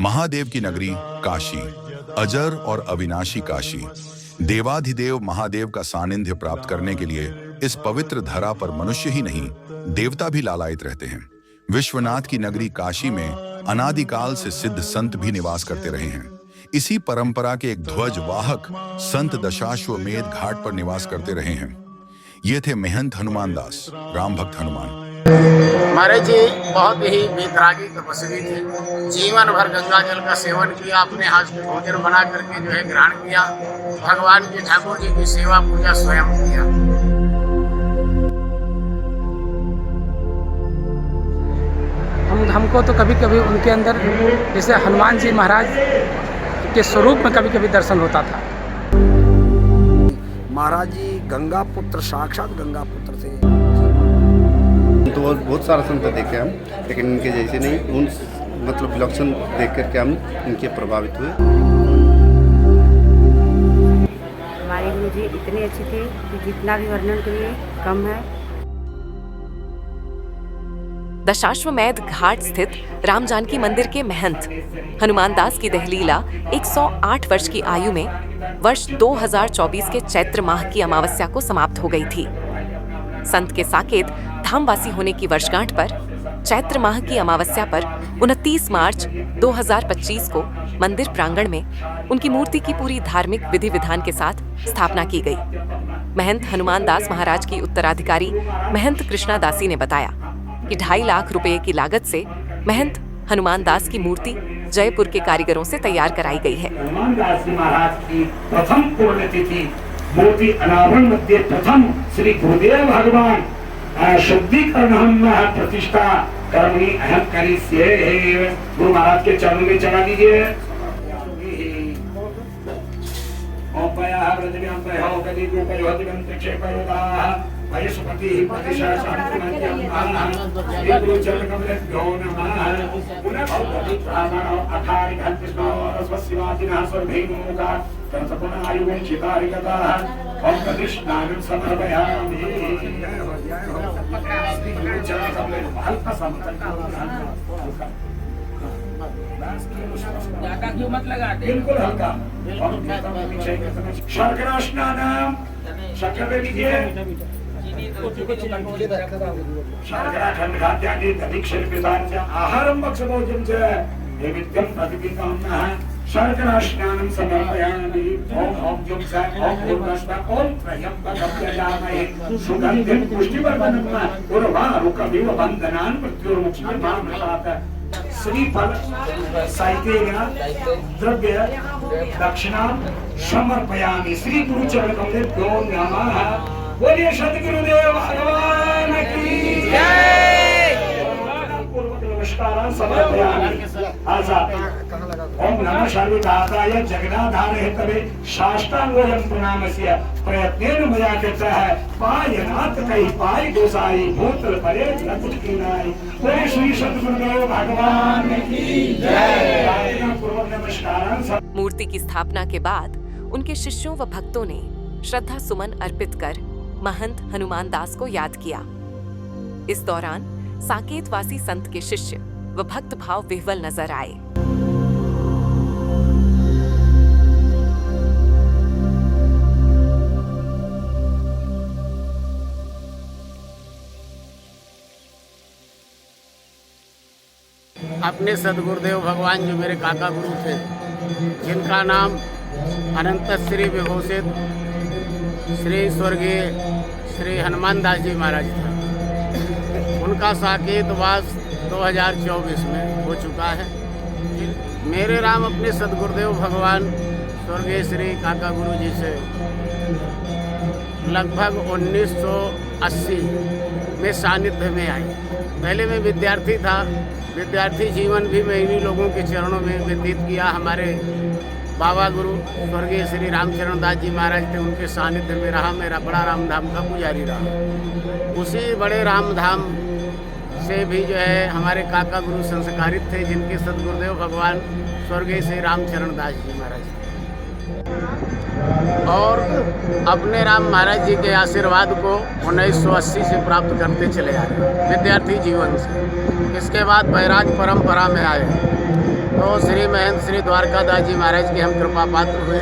महादेव की नगरी काशी, अजर और अविनाशी काशी। देवाधिदेव महादेव का सानिध्य प्राप्त करने के लिए इस पवित्र धरा पर मनुष्य ही नहीं, देवता भी लालायित रहते हैं। विश्वनाथ की नगरी काशी में अनादिकाल से सिद्ध संत भी निवास करते रहे हैं। इसी परंपरा के एक ध्वज वाहक संत दशाश्वमेध घाट पर निवास करते रहे हैं। ये थे महंत हनुमान दास, राम भक्त हनुमान। महाराज जी बहुत ही बेतरागी तपस्वी थे। जीवन भर गंगा जल का सेवन किया, अपने हाथ से भोजन बना करके जो है ग्रहण किया। भगवान के ठाकुर जी की सेवा पूजा स्वयं किया। हमको तो कभी कभी उनके अंदर जैसे हनुमान जी महाराज के स्वरूप में कभी कभी दर्शन होता था। महाराज जी गंगा पुत्र, साक्षात गंगा पुत्र थे। तो बहुत सारा संत देखे हम, लेकिन इनके जैसे नहीं। उन मतलब विलक्षण देख करके हम इनके प्रभावित हुए। हमारे गुरु जी इतने अच्छे थे कि जितना भी वर्णन करिए कम है। दशाश्वमेध घाट स्थित राम जानकी मंदिर के महंत हनुमान दास की दहलीला 108 वर्ष की आयु में वर्ष 2024 के चैत्र माह की अमावस्या को समाप्त हो गई थी। संत के साकेत धामवासी होने की वर्षगांठ पर चैत्र माह की अमावस्या पर 29 मार्च 2025 को मंदिर प्रांगण में उनकी मूर्ति की पूरी धार्मिक विधि विधान के साथ स्थापना की गई। महंत हनुमान दास महाराज की उत्तराधिकारी महंत कृष्णा दासी ने बताया कि 2.5 लाख रुपए की लागत से महंत हनुमान दास की मूर्ति जयपुर के कारीगरों से तैयार कराई गई है। हनुमान दास जी महाराज की प्रथम पुण्यतिथि मूर्ति अनावरण मध्ये प्रथम श्री गुरुदेव भगवान शुद्धिकरण प्रतिष्ठा कर्मणि अहम करिष्ये। गुरु महाराज के चरणों में चढ़ा दीजिए। ज्यादा क्यों मत लगा, बिल्कुल हल्का। शर्करा स्नान शक्कर लीजिए। शर्करा खंड खाद्यानि दधिक्षर पिताच आहारं भक्षभोजनं च नैवेद्यं प्रतिपिताम्नः शर्करा स्नानं समर्पयामि। ओम जुं स ओम पूर्णस्व ओम त्र्यंबकं यजामहे सुगन्धिं पुष्टिवर्धनम् उर्वारुकमिव बन्धनान् मृत्युर्मुक्षीयमामृतात्। श्रीफल साहित्येन द्रव्य दक्षिणा समर्पयामि। श्री गुरु चरण कमलेभ्यो नमः। बोलिए सद्गुरुदेव भगवान की जय। पूर्वक नमस्कार समर्पयामि। ओम नमः सर्वदाताय जगदाधारे तवे साष्टांगोयं प्रणामस्य प्रयत्नेन मया कृतः पायनाथ कहि पाय गोसाई भूतल परे न कुछ कीनाई। बोले श्री सद्गुरुदेव भगवान की जय। पूर्वक नमस्कार। मूर्ति की स्थापना के बाद उनके शिष्यों व भक्तों ने श्रद्धा सुमन अर्पित कर महंत हनुमान दास को याद किया। इस दौरान साकेतवासी संत के शिष्य व भक्त भाव विह्वल नजर आए। अपने सदगुरुदेव भगवान जो मेरे काका गुरु थे, जिनका नाम अनंत श्री विभूषित श्री स्वर्गीय श्री हनुमान दास जी महाराज था, उनका साकेतवास 2024 में हो चुका है। मेरे राम अपने सदगुरुदेव भगवान स्वर्गीय श्री काका गुरु जी से लगभग 1980 में सानिध्य में आए। पहले मैं विद्यार्थी था। विद्यार्थी जीवन भी मैं इन्हीं लोगों के चरणों में व्यतीत किया। हमारे बाबा गुरु स्वर्गीय श्री रामचरण दास जी महाराज थे, उनके सानिध्य में रहा। मेरा बड़ा रामधाम का पुजारी रहा। उसी बड़े रामधाम से भी जो है हमारे काका गुरु संस्कारित थे, जिनके सदगुरुदेव भगवान स्वर्गीय श्री रामचरण दास जी महाराज थे। और अपने राम महाराज जी के आशीर्वाद को 1980 से प्राप्त करते चले आ रहे विद्यार्थी जीवन से। इसके बाद बैराज परंपरा में आए। तो श्री महंत श्री द्वारकादास जी महाराज के हम कृपा पात्र हुए।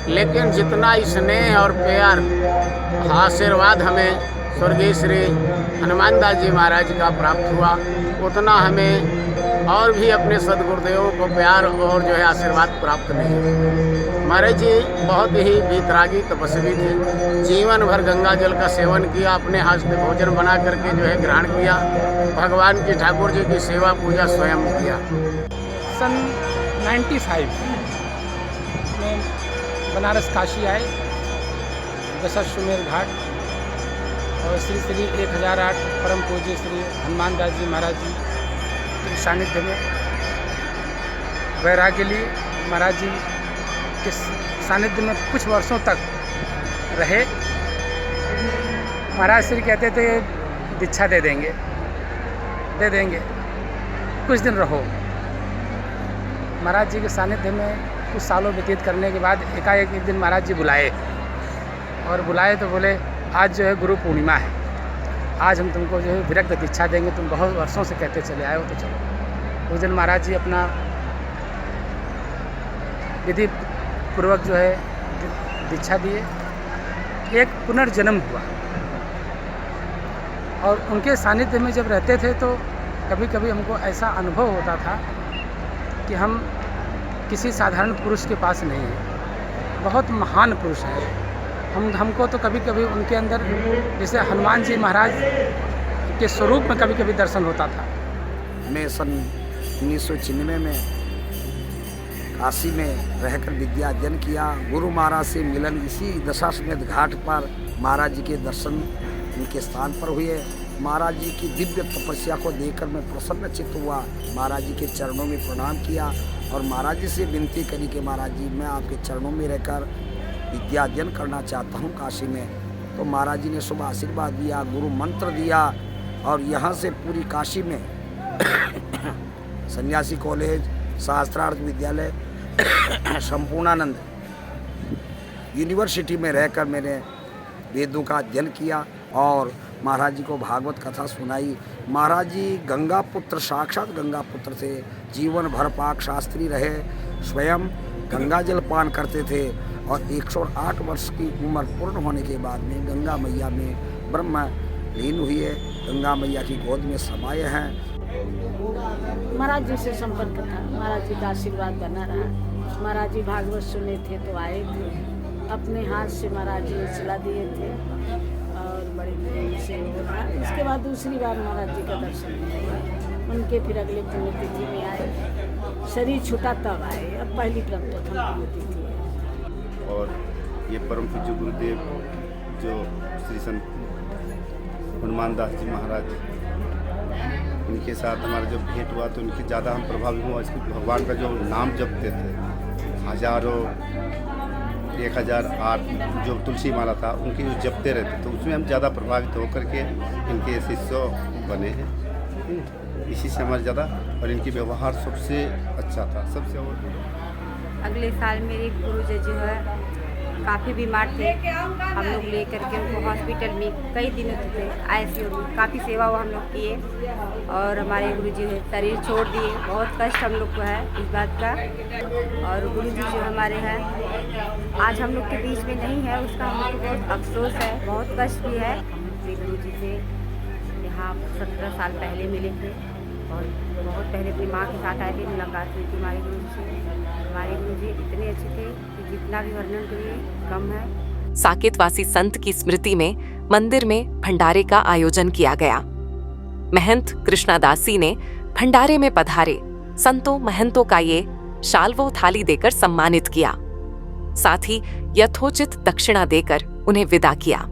लेकिन जितना स्नेह और प्यार आशीर्वाद हमें स्वर्गीय श्री हनुमान दास जी महाराज का प्राप्त हुआ, उतना हमें और भी अपने सदगुरुदेवों को प्यार और जो है आशीर्वाद प्राप्त नहीं। महाराज जी बहुत ही वीतरागी तपस्वी थे। जीवन भर गंगा जल का सेवन किया, अपने हाथ से भोजन बना करके जो है ग्रहण किया, भगवान की ठाकुर जी की सेवा पूजा स्वयं किया। सन 95 में बनारस काशी आए, दशाश्वमेध घाट और श्री श्री 1008 परम पूज्य श्री हनुमान दास जी महाराज जी के सानिध्य में वैराग्य लिए। महाराज जी के सानिध्य में कुछ वर्षों तक रहे। महाराज श्री कहते थे दीक्षा दे देंगे, कुछ दिन रहो। महाराज जी के सानिध्य में कुछ सालों व्यतीत करने के बाद एकाएक एक दिन महाराज जी बुलाए तो बोले आज जो है गुरु पूर्णिमा है, आज हम तुमको जो है विरक्त दीक्षा देंगे, तुम बहुत वर्षों से कहते चले आए हो तो चलो। उस दिन महाराज जी अपना विधि पूर्वक जो है दीक्षा दिए। एक पुनर्जन्म हुआ और उनके सानिध्य में जब रहते थे तो कभी कभी हमको ऐसा अनुभव होता था कि हम किसी साधारण पुरुष के पास नहीं हैं, बहुत महान पुरुष हैं। हमको तो कभी कभी उनके अंदर जैसे हनुमान जी महाराज के स्वरूप में कभी कभी दर्शन होता था। मैं सन 1996 में काशी में रहकर विद्या अध्ययन किया। गुरु महाराज से मिलन इसी दशाश्वमेध घाट पर महाराज जी के दर्शन उनके स्थान पर हुए। महाराज जी की दिव्य तपस्या को देखकर मैं प्रसन्नचित्त हुआ, महाराज जी के चरणों में प्रणाम किया और महाराज जी से विनती करी कि महाराज जी मैं आपके चरणों में रहकर विद्या अध्ययन करना चाहता हूँ काशी में। तो महाराज जी ने शुभ आशीर्वाद दिया, गुरु मंत्र दिया और यहाँ से पूरी काशी में सन्यासी कॉलेज, शास्त्रार्थ विद्यालय, संपूर्णानंद यूनिवर्सिटी में रहकर मैंने वेदों का अध्ययन किया और महाराज जी को भागवत कथा सुनाई। महाराज जी गंगा पुत्र, साक्षात गंगा पुत्र थे। जीवन भर पाक शास्त्री रहे, स्वयं गंगा जल पान करते थे और 108 वर्ष की उम्र पूर्ण होने के बाद में गंगा मैया में ब्रह्म लीन हुए, गंगा मैया की गोद में समाये हैं। महाराज जी से संपर्क था, महाराज जी का आशीर्वाद बना रहा। महाराज जी भागवत सुने थे तो आए थे, अपने हाथ से महाराज जी सिला दिए थे और बड़े प्रेम से बोला। उसके बाद दूसरी बार महाराज जी का दर्शन हुआ, उनके फिर अगले पुण्यतिथि में आए। शरीर छूटा तब आए, अब पहली प्रथम पुण्यतिथि है। और ये परम पूज्य गुरुदेव जो श्री संत हनुमान दास जी महाराज, इनके साथ हमारा जब भेंट हुआ तो उनके ज़्यादा हम प्रभावित हुआ। इसको भगवान का जो नाम जपते थे, हजारों 1008 जो तुलसी माला था उनकी जो जपते रहते, तो उसमें हम ज़्यादा प्रभावित होकर के इनके शिष्य बने हैं। इसी से हमारे ज़्यादा, और इनकी व्यवहार सबसे अच्छा था, सबसे। अगले साल मेरे गुरुजी जो है काफ़ी बीमार थे, हम लोग लेकर के उनको हॉस्पिटल में कई दिनों थे, ICU में काफ़ी सेवा वो हम लोग किए और हमारे गुरुजी शरीर छोड़ दिए। बहुत कष्ट हम लोग को है इस बात का। और गुरुजी जो हमारे हैं आज हम लोग के बीच में नहीं है, उसका हम लोग को बहुत अफसोस है, बहुत कष्ट भी है। हम गुरुजी से यहाँ 17 साल पहले मिले थे और बहुत पहले अपनी माँ के साथ आए थे, मुलाकात हुई थी हमारे गुरुजी से। हमारे गुरुजी इतने अच्छे थे कि जितना भी वर्णन करिए कम है। साकेतवासी संत की स्मृति में मंदिर में भंडारे का आयोजन किया गया। महंत कृष्णादासी ने भंडारे में पधारे संतों महंतों का ये शाल्वो थाली देकर सम्मानित किया, साथ ही यथोचित दक्षिणा देकर उन्हें विदा किया।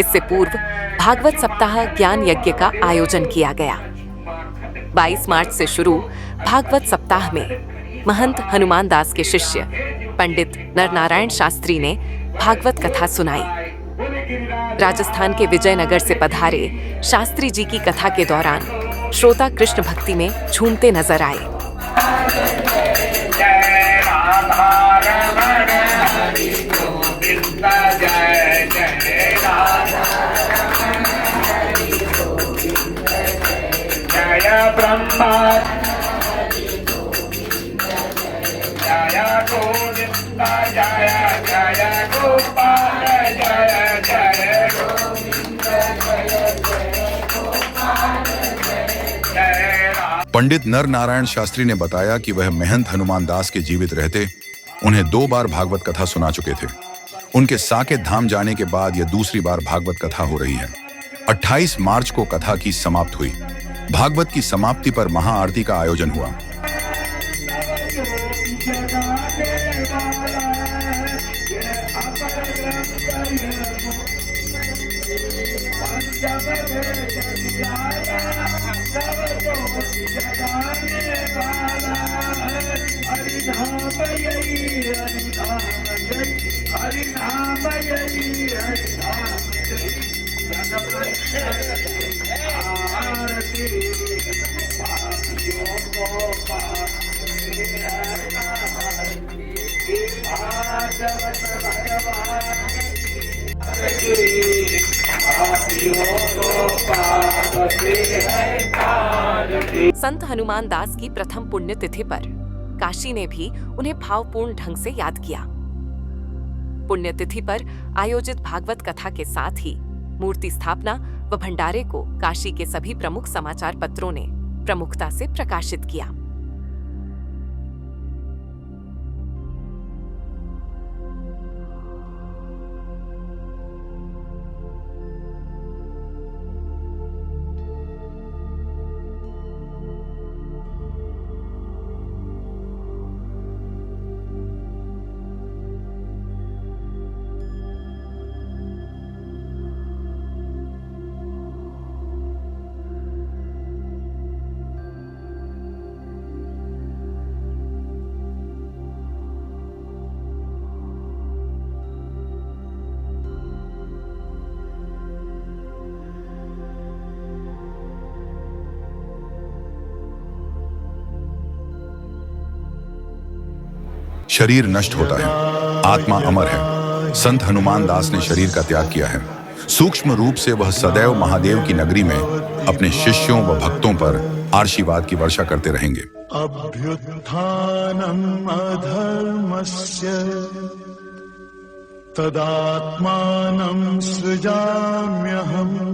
इससे पूर्व भागवत सप्ताह ज्ञान यज्ञ का आयोजन किया गया। 22 मार्च से शुरू भागवत सप्ताह में महंत हनुमान दास के शिष्य पंडित नरनारायण शास्त्री ने भागवत कथा सुनाई। राजस्थान के विजयनगर से पधारे शास्त्री जी की कथा के दौरान श्रोता कृष्ण भक्ति में झूमते नजर आए। पंडित नर नारायण शास्त्री ने बताया कि वह महंत हनुमान दास के जीवित रहते उन्हें 2 बार भागवत कथा सुना चुके थे। उनके साकेत धाम जाने के बाद यह दूसरी बार भागवत कथा हो रही है। 28 मार्च को कथा की समाप्त हुई। भागवत की समाप्ति पर महाआरती का आयोजन हुआ। संत हनुमान दास की प्रथम पुण्यतिथि पर काशी ने भी उन्हें भावपूर्ण ढंग से याद किया। पुण्यतिथि पर आयोजित भागवत कथा के साथ ही मूर्ति स्थापना व भंडारे को काशी के सभी प्रमुख समाचार पत्रों ने प्रमुखता से प्रकाशित किया। शरीर नष्ट होता है, आत्मा अमर है। संत हनुमान दास ने शरीर का त्याग किया है। सूक्ष्म रूप से वह सदैव महादेव की नगरी में अपने शिष्यों व भक्तों पर आशीर्वाद की वर्षा करते रहेंगे। अभ्युत्थानम् अधर्मस्य तदात्मानं सृजाम्यहम्